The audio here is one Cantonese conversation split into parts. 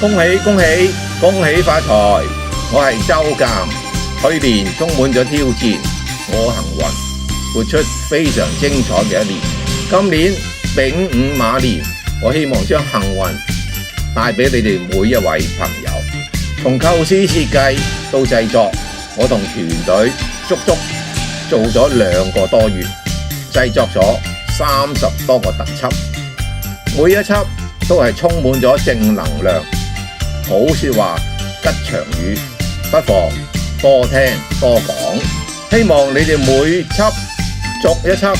恭喜恭喜恭喜發財！我係周鑑，去年充滿咗挑戰，我幸運，活出非常精彩嘅一年。今年丙午馬年，我希望將幸運帶俾你哋每一位朋友。從構思設計到製作，我同團隊足足做咗2個多月，製作咗30多個特輯，每一輯都係充滿咗正能量、好說話、吉祥語，不妨多聽多講。希望你哋每輯逐一輯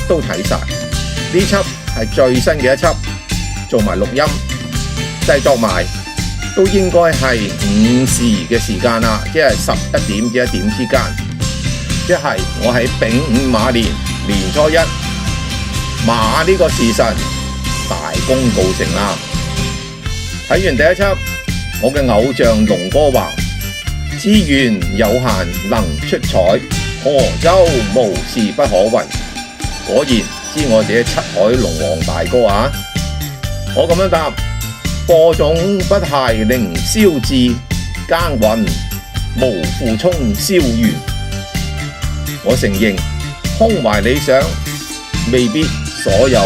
都睇晒。呢輯係最新嘅一輯，做埋錄音、製作埋，都應該係午時嘅時間啦，即係11點至1點之間。即係我喺丙午馬年年初一，馬呢個時辰大功告成啦。睇完第一輯，我嘅偶像龍哥話：資源有限能出彩，何洲無事不可為。果然知我哋嘅七海龍王大哥啊！我咁樣答：播種不懈凌霄志，耕耘無負沖霄緣。我承認胸懷理想未必所有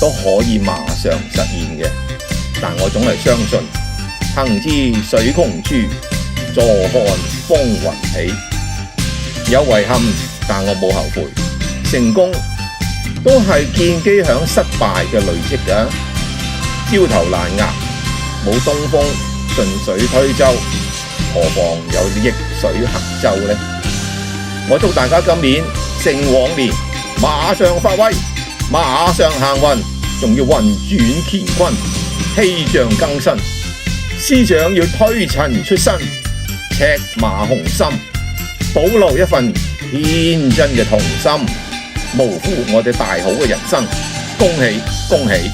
都可以馬上實現嘅，但我總係相信行至水窮處，坐看風雲起。有遺憾，但我冇後悔。成功都係建基響失敗嘅累積㗎。焦頭爛額，冇東風順水推舟，何妨有逆水行舟呢？我祝大家今年勝往年，馬上發威，馬上行運，仲要運轉乾坤，氣象更新。司長要推陳出新，赤馬雄心，保留一份天真嘅童心，無負我哋大好嘅人生。恭喜恭喜！